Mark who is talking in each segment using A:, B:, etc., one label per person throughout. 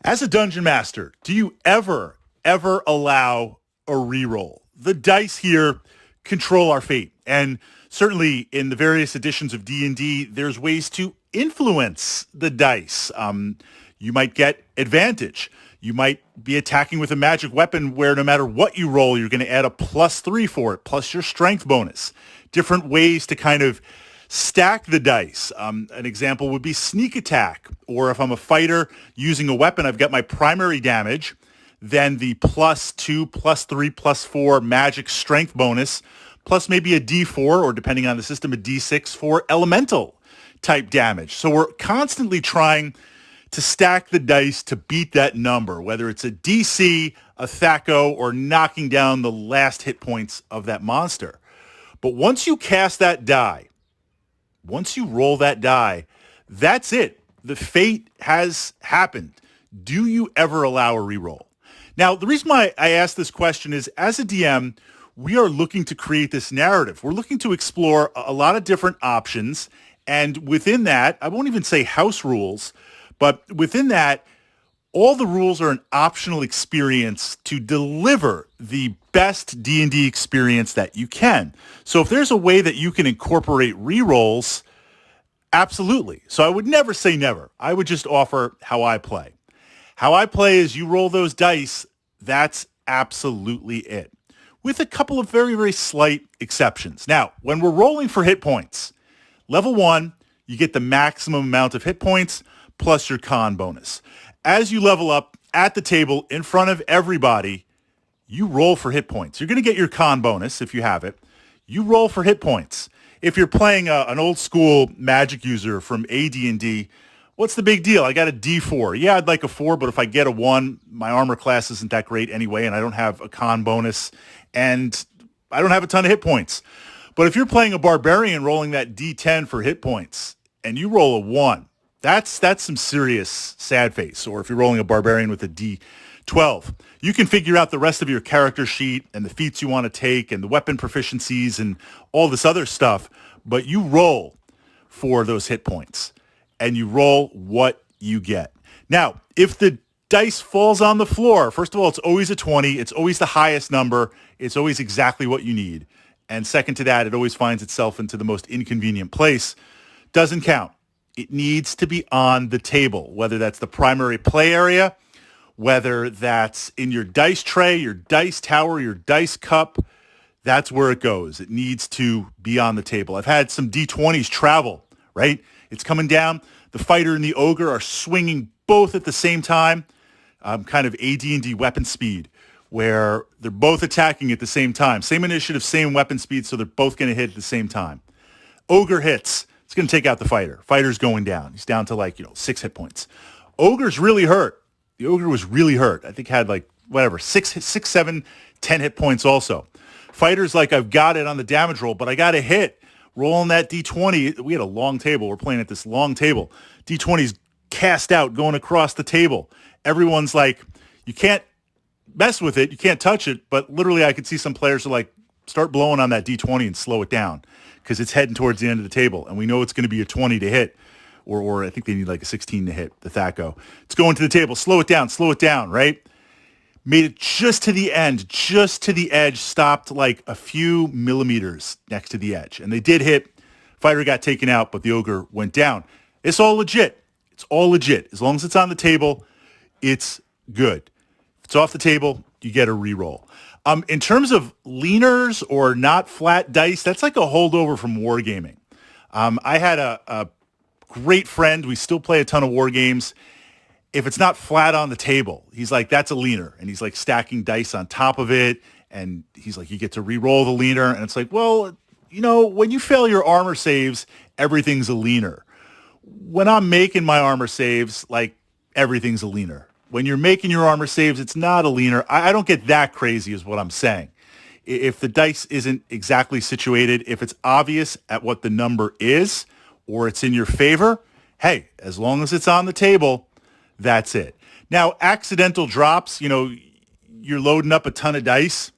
A: As a dungeon master, do you ever allow a reroll? The dice here control our fate. And certainly in the various editions of D&D, there's ways to influence the dice. You might get advantage. You might be attacking with a magic weapon where no matter what you roll, you're going to add a +3 for it, plus your strength bonus. Different ways to kind of stack the dice. An example would be sneak attack, or if I'm a fighter using a weapon, I've got my primary damage, then the +2, +3, +4 magic strength bonus, plus maybe a D4, or depending on the system, a D6 for elemental type damage. So we're constantly trying to stack the dice to beat that number, whether it's a DC, a THAC0, or knocking down the last hit points of that monster. But once you cast that die, once you roll that die, that's it. The fate has happened. Do you ever allow a reroll? Now, the reason why I ask this question is, as a DM, we are looking to create this narrative. We're looking to explore a lot of different options. And within that, I won't even say house rules, but within that, all the rules are an optional experience to deliver the best D&D experience that you can. So if there's a way that you can incorporate rerolls, absolutely. So I would never say never. I would just offer how I play. How I play is you roll those dice. That's absolutely it, with a couple of very, very slight exceptions. Now, when we're rolling for hit points, level 1, you get the maximum amount of hit points plus your con bonus. As you level up at the table in front of everybody, you roll for hit points. You're going to get your con bonus if you have it. You roll for hit points. If you're playing an old school magic user from AD&D, what's the big deal? I got a D4. Yeah, I'd like a 4, but if I get a 1, my armor class isn't that great anyway, and I don't have a con bonus, and I don't have a ton of hit points. But if you're playing a barbarian rolling that D10 for hit points, and you roll a 1, that's some serious sad face. Or if you're rolling a barbarian with a D12, you can figure out the rest of your character sheet and the feats you want to take and the weapon proficiencies and all this other stuff, but you roll for those hit points and you roll what you get. Now, if the dice falls on the floor, first of all, it's always a 20. It's always the highest number. It's always exactly what you need. And second to that, it always finds itself into the most inconvenient place. Doesn't count. It needs to be on the table, whether that's the primary play area, whether that's in your dice tray, your dice tower, your dice cup. That's where it goes. It needs to be on the table. I've had some D20s travel, right? It's coming down. The fighter and the ogre are swinging both at the same time, kind of AD&D weapon speed, where they're both attacking at the same time. Same initiative, same weapon speed, so they're both going to hit at the same time. Ogre hits. It's going to take out the fighter. Fighter's going down. He's down to 6 hit points. Ogre's really hurt. The ogre was really hurt. I think had 6, 7, 10 hit points also. Fighter's like, I've got it on the damage roll, but I got a hit. Rolling that D20. We had a long table. We're playing at this long table. D20's cast out, going across the table. Everyone's like, you can't mess with it. You can't touch it. But literally, I could see some players are like, start blowing on that D20 and slow it down because it's heading towards the end of the table. And we know it's going to be a 20 to hit. Or I think they need a 16 to hit, the THAC0. It's going to the table. Slow it down, right? Made it just to the end, just to the edge, stopped a few millimeters next to the edge. And they did hit. Fighter got taken out, but the ogre went down. It's all legit. It's all legit. As long as it's on the table, it's good. If it's off the table, you get a reroll. In terms of leaners or not flat dice, that's like a holdover from wargaming. I had a great friend. We still play a ton of war games. If it's not flat on the table, he's like, that's a leaner. And he's stacking dice on top of it. And he's like, you get to re-roll the leaner. And it's like, well, when you fail your armor saves, everything's a leaner. When I'm making my armor saves, everything's a leaner. When you're making your armor saves, it's not a leaner. I don't get that crazy is what I'm saying. If the dice isn't exactly situated, if it's obvious at what the number is, or it's in your favor, hey, as long as it's on the table, that's it. Now, accidental drops, you're loading up a ton of dice.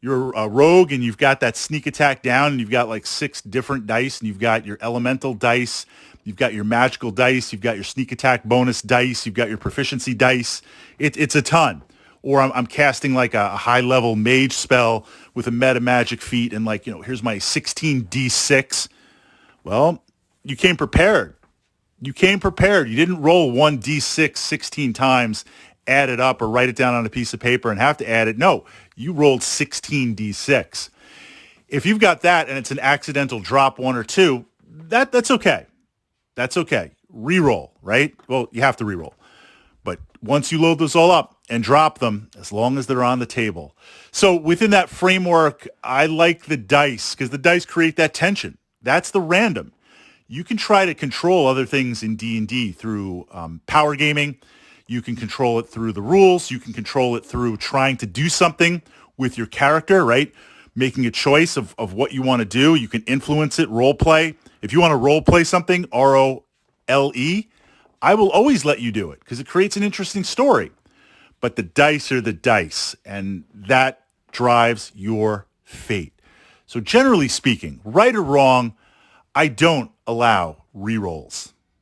A: You're a rogue and you've got that sneak attack down and you've got 6 different dice and you've got your elemental dice You've got your magical dice. You've got your sneak attack bonus dice. You've got your proficiency dice. It's a ton. Or I'm casting like a high-level mage spell with a meta magic feat and like, here's my 16d6. Well, you came prepared. You came prepared. You didn't roll 1d6 16 times, add it up or write it down on a piece of paper and have to add it. No, you rolled 16d6. If you've got that and it's an accidental drop 1 or 2, that's okay. That's okay. Reroll, right? Well, you have to reroll. But once you load those all up and drop them, as long as they're on the table. So within that framework, I like the dice because the dice create that tension. That's the random. You can try to control other things in D&D through power gaming. You can control it through the rules. You can control it through trying to do something with your character, right? Making a choice of what you want to do. You can influence it, role play. If you want to role play something, ROLE, I will always let you do it because it creates an interesting story. But the dice are the dice, and that drives your fate. So generally speaking, right or wrong, I don't allow rerolls.